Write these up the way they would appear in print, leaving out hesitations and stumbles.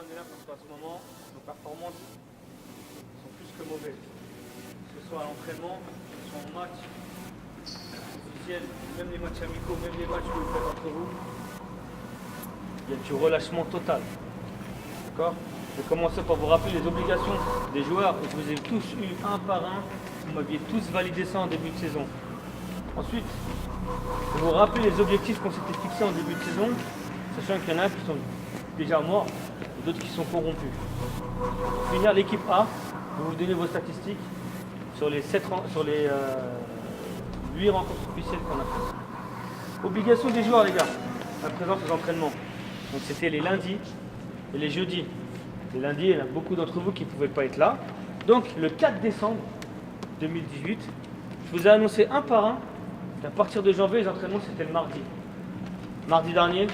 Andéna parce qu'en ce moment, nos performances sont plus que mauvaises. Que ce soit à l'entraînement, que ce soit en match, officiel, même les matchs amicaux, même les matchs que vous faites entre vous, il y a du relâchement total. D'accord? Je vais commencer par vous rappeler les obligations des joueurs. Je vous ai tous eu un par un. Vous m'aviez tous validé ça en début de saison. Ensuite, je vais vous rappeler les objectifs qu'on s'était fixés en début de saison, sachant qu'il y en a qui sont déjà morts et d'autres qui sont corrompus. Pour finir, l'équipe A, je vais vous donner vos statistiques sur les 8 rencontres officielles qu'on a faites. Obligation des joueurs, les gars, la présence aux entraînements. Donc c'était les lundis et les jeudis. Les lundis, il y en a beaucoup d'entre vous qui ne pouvaient pas être là. Donc le 4 décembre 2018, je vous ai annoncé un par un qu'à partir de janvier, les entraînements c'était le mardi. Mardi dernier,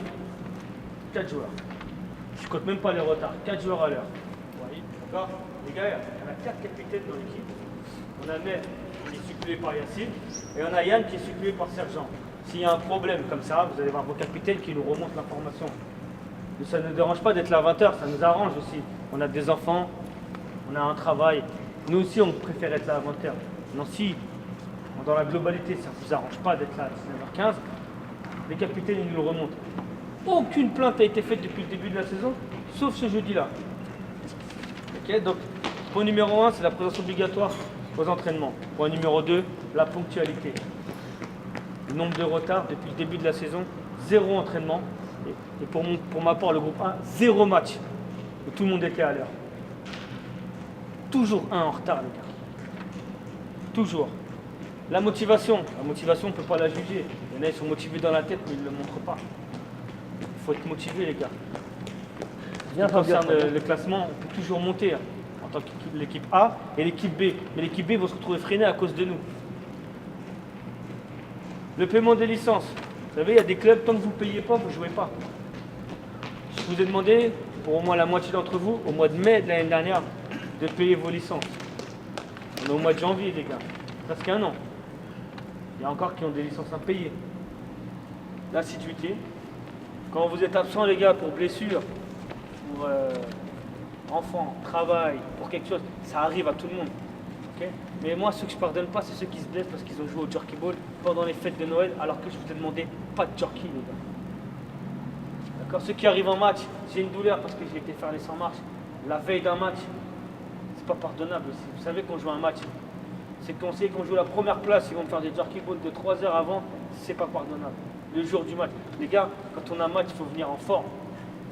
4 joueurs. Je ne compte même pas les retards, 4 joueurs à l'heure. Vous voyez, d'accord? Les gars, il y en a 4 capitaines dans l'équipe. On a Ned qui est suppléé par Yacine et on a Yann qui est suppléé par Sergent. S'il y a un problème comme ça, vous allez voir vos capitaines qui nous remontent l'information. Ça ne nous dérange pas d'être là à 20h, ça nous arrange aussi. On a des enfants, on a un travail. Nous aussi, on préfère être là à 20h. Non, si, dans la globalité, ça ne vous arrange pas d'être là à 19h15, les capitaines, ils nous le remontent. Aucune plainte a été faite depuis le début de la saison, sauf ce jeudi-là. Ok, donc, point numéro 1, c'est la présence obligatoire aux entraînements. Point numéro 2, la ponctualité. Le nombre de retards depuis le début de la saison, 0 entraînement. Et pour ma part, le groupe 1, 0 match. Où tout le monde était à l'heure. Toujours un en retard, les gars. Toujours. La motivation, on ne peut pas la juger. Il y en a, ils sont motivés dans la tête, mais ils ne le montrent pas. Il faut être motivé, les gars. En ce qui concerne le classement, on peut toujours monter hein, en tant que l'équipe A et l'équipe B. Mais l'équipe B va se retrouver freinée à cause de nous. Le paiement des licences. Vous savez, il y a des clubs, tant que vous ne payez pas, vous ne jouez pas. Je vous ai demandé, pour au moins la moitié d'entre vous, au mois de mai de l'année dernière, de payer vos licences. On est au mois de janvier, les gars. Presque un an. Il y a encore qui ont des licences impayées. L'assiduité. Quand vous êtes absent, les gars, pour blessure, pour enfant, travail, pour quelque chose, ça arrive à tout le monde. Okay? Mais moi, ceux que je ne pardonne pas, c'est ceux qui se blessent parce qu'ils ont joué au jerky ball pendant les fêtes de Noël, alors que je vous ai demandé pas de jerky, les gars. D'accord? Ceux qui arrivent en match, j'ai une douleur parce que j'ai été faire les 100 marches. La veille d'un match, c'est pas pardonnable aussi. Vous savez qu'on joue un match, c'est qu'on sait qu'on joue la première place, ils vont me faire des jerky balls de 3 heures avant, c'est pas pardonnable. Le jour du match. Les gars, quand on a un match, il faut venir en forme.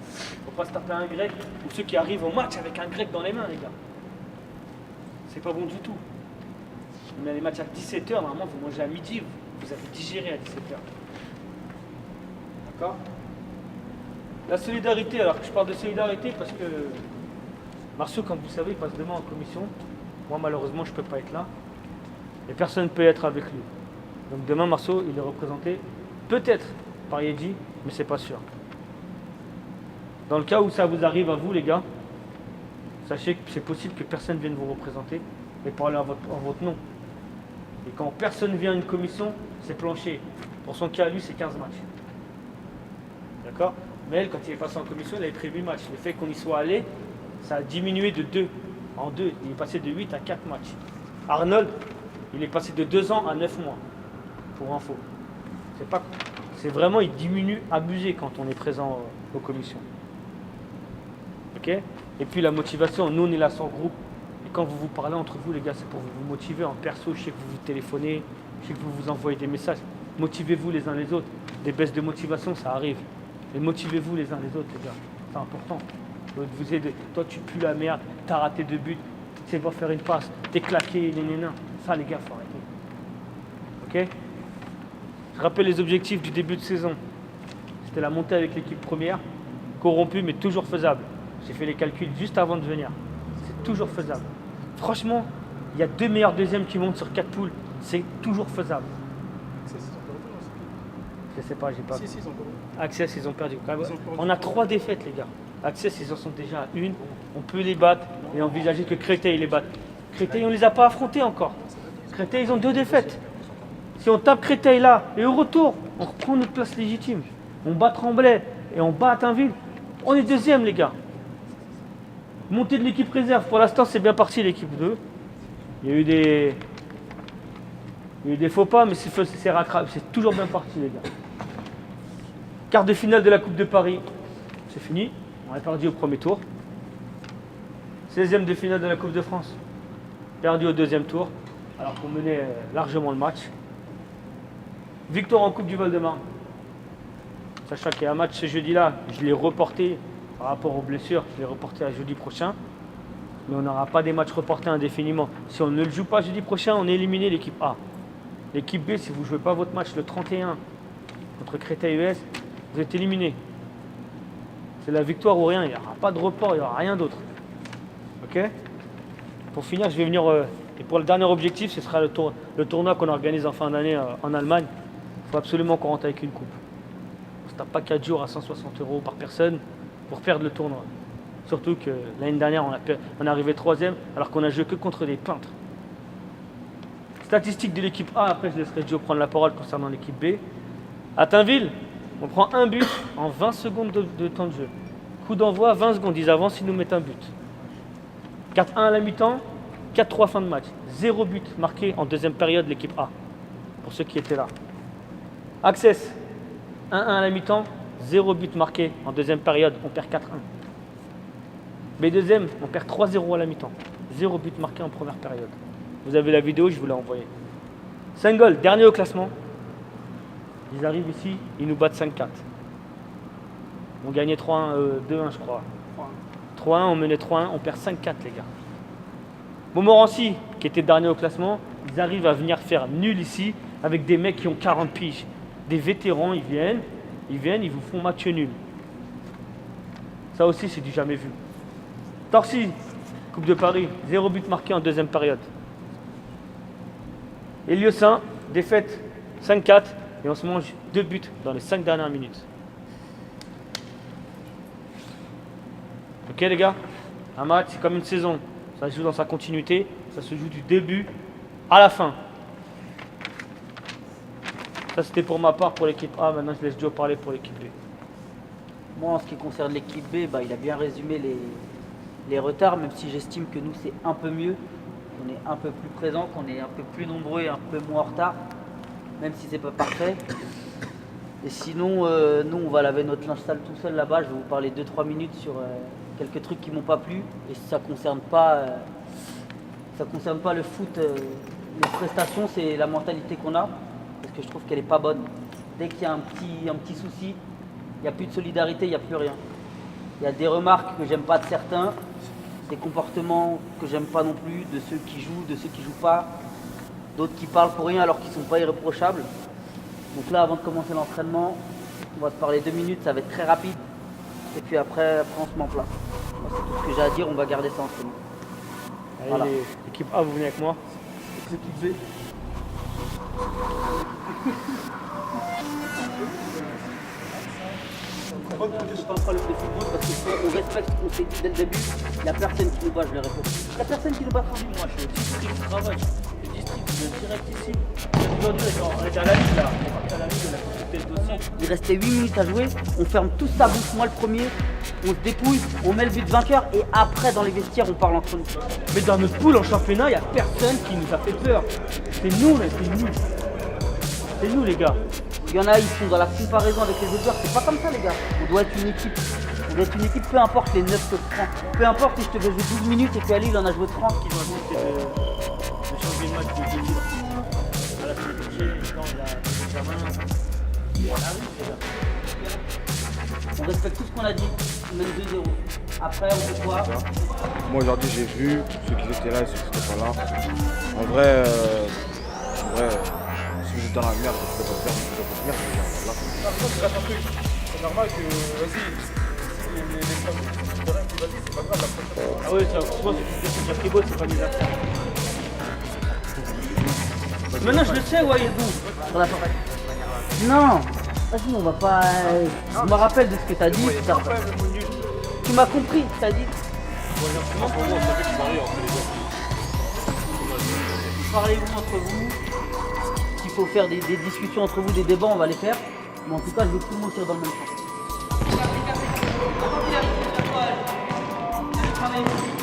Il ne faut pas se taper un grec, ou ceux qui arrivent au match avec un grec dans les mains, les gars. C'est pas bon du tout. On a les matchs à 17h, normalement vous mangez à midi, vous avez digéré à 17h. D'accord? La solidarité, alors que je parle de solidarité parce que Marceau, comme vous savez, il passe demain en commission. Moi malheureusement je ne peux pas être là. Et personne ne peut être avec lui. Donc demain Marceau, il est représenté peut-être par Yedji, mais c'est pas sûr. Dans le cas où ça vous arrive à vous les gars, sachez que c'est possible que personne vienne vous représenter et parler en votre nom. Et quand personne vient à une commission, c'est planché. Pour son cas, lui, c'est 15 matchs. D'accord? Mais elle, quand il est passé en commission, il avait prévu 8 matchs. Le fait qu'on y soit allé, ça a diminué de 2 en 2. Il est passé de 8 à 4 matchs. Arnold, il est passé de 2 ans à 9 mois. Pour info. C'est vraiment, il diminue abusé quand on est présent aux commissions. Ok? Et puis la motivation, nous on est là sans groupe. Et quand vous vous parlez entre vous, les gars, c'est pour vous motiver en perso. Je sais que vous vous téléphonez, je sais que vous vous envoyez des messages. Motivez-vous les uns les autres. Des baisses de motivation, ça arrive. Et motivez-vous les uns les autres, les gars. C'est important. Vous aider. Toi, tu pues la merde, t'as raté 2 buts, tu sais pas faire une passe, t'es claqué, nénénin. Ça, les gars, faut arrêter. Ok? Je rappelle les objectifs du début de saison. C'était la montée avec l'équipe première, corrompue, mais toujours faisable. J'ai fait les calculs juste avant de venir. C'est toujours faisable. Franchement, il y a 2 meilleurs deuxièmes qui montent sur 4 poules. C'est toujours faisable. Je sais pas, j'ai pas. Si, ils ont perdu. Access, ils ont perdu. On a 3 défaites, les gars. Access, ils en sont déjà à 1. On peut les battre et envisager que Créteil les batte. Créteil, on ne les a pas affrontés encore. Créteil, ils ont 2 défaites. Si on tape Créteil là et au retour, on reprend notre place légitime. On bat Tremblay et on bat Atteindville. On est 2e, les gars. Montée de l'équipe réserve. Pour l'instant, c'est bien parti l'équipe 2. Il y a eu des faux pas, mais c'est toujours bien parti, les gars. Quart de finale de la Coupe de Paris. C'est fini. On a perdu au premier tour. 16e de finale de la Coupe de France. Perdu au deuxième tour, alors qu'on menait largement le match. Victoire en Coupe du Val-de-Marne. Sachant qu'il y a un match ce jeudi-là, je l'ai reporté par rapport aux blessures, je l'ai reporté à jeudi prochain. Mais on n'aura pas des matchs reportés indéfiniment. Si on ne le joue pas jeudi prochain, on est éliminé l'équipe A. L'équipe B, si vous ne jouez pas votre match le 31 contre Créteil-US, vous êtes éliminé. C'est la victoire ou rien, il n'y aura pas de report, il n'y aura rien d'autre. Ok? Pour finir, je vais venir, et pour le dernier objectif, ce sera le tournoi qu'on organise en fin d'année en Allemagne. Il faut absolument qu'on rentre avec une coupe. On ne se tape pas 4 jours à 160 € par personne pour perdre le tournoi. Surtout que l'année dernière, on est arrivé 3e alors qu'on a joué que contre des peintres. Statistiques de l'équipe A, après je laisserai Joe prendre la parole concernant l'équipe B. À Tainville, on prend un but en 20 secondes de temps de jeu. Coup d'envoi, 20 secondes, ils avancent, ils nous mettent un but. 4-1 à la mi-temps, 4-3 fin de match. 0 but marqué en deuxième période l'équipe A, pour ceux qui étaient là. Access, 1-1 à la mi-temps, 0 but marqué en deuxième période, on perd 4-1. B2M, on perd 3-0 à la mi-temps, 0 but marqué en première période. Vous avez la vidéo, je vous l'ai envoyée. Saint-Gall, dernier au classement. Ils arrivent ici, ils nous battent 5-4. On gagnait 3-1, 2-1 je crois. 3-1, on menait 3-1, on perd 5-4 les gars. Montmorency, qui était dernier au classement, ils arrivent à venir faire nul ici avec des mecs qui ont 40 piges. Des vétérans, ils viennent, ils vous font match nul. Ça aussi, c'est du jamais vu. Torcy, Coupe de Paris, 0 but marqué en deuxième période. Héliocin, défaite 5-4 et on se mange 2 buts dans les 5 dernières minutes. Ok les gars, un match c'est comme une saison, ça se joue dans sa continuité, ça se joue du début à la fin. Ça c'était pour ma part pour l'équipe A, maintenant je laisse Joe parler pour l'équipe B. Moi en ce qui concerne l'équipe B, il a bien résumé les retards, même si j'estime que nous c'est un peu mieux, qu'on est un peu plus présent, qu'on est un peu plus nombreux et un peu moins en retard, même si c'est pas parfait. Et sinon, nous on va laver notre linge sale tout seul là-bas, je vais vous parler 2-3 minutes sur quelques trucs qui m'ont pas plu, et ça concerne pas le foot, les prestations, c'est la mentalité qu'on a, parce que je trouve qu'elle est pas bonne. Dès qu'il y a un petit souci, il n'y a plus de solidarité, il n'y a plus rien. Il y a des remarques que j'aime pas de certains, des comportements que j'aime pas non plus, de ceux qui jouent, de ceux qui jouent pas, d'autres qui parlent pour rien alors qu'ils sont pas irréprochables. Donc là, avant de commencer l'entraînement, on va se parler 2 minutes, ça va être très rapide. Et puis après on se met en place. C'est tout ce que j'ai à dire, on va garder ça entre nous. Allez, Voilà. l'équipe A, vous venez avec moi. L'équipe B. Je ne parle pas le football parce qu'on respecte ce qu'on s'est dit dès le début. Il n'y a personne qui nous bat, je le répète. Il n'y a personne qui nous bat trop. Moi, je suis au district du travail. Le district, je viens direct ici. Aujourd'hui, on est à la ligue là. On est parti à la ligue, on a consulté le dossier. Il restait 8 minutes à jouer, on ferme tous sa bouche, moi le premier, on se dépouille, on met le but vainqueur et après dans les vestiaires on parle entre nous. Mais dans notre poule en championnat, il n'y a personne qui nous a fait peur. C'est nous, là, c'est nous. C'est nous, les gars. Il y en a, ils sont dans la comparaison avec les autres joueurs, c'est pas comme ça les gars. On doit être une équipe. On doit être une équipe, peu importe les 9 que tu prends. Peu importe si je te fais jouer 12 minutes et qu'Ali il en a joué 30. Ce qui doit jouer, c'est de changer le match de 2 jours. À la semaine prochaine, quand il y a l'examen, il arrive, les gars. On respecte tout ce qu'on a dit, on mène 2-0. Après on fait quoi? Moi aujourd'hui j'ai vu ceux qui étaient là et ceux qui n'étaient pas là. En vrai, si vous êtes dans la merde, vous ne pouvez pas faire, vous pouvez pas venir. Après, c'est pas un truc. C'est normal que, vas-y, si les femmes de rien qui vas-y, c'est pas grave, la prochaine. Ah oui, souvent, c'est dire qu'il c'est pas des affaires. Maintenant, je le sais, ouais, il est bon. Sur la forêt. Non, vas-y, on va pas. Je me rappelle de ce que t'as dit. Tu m'as compris, t'as dit. Parlez-vous entre vous. S'il faut faire des discussions entre vous, des débats, on va les faire. Mais en tout cas, je veux que tout le monde tire dans le même sens. journée.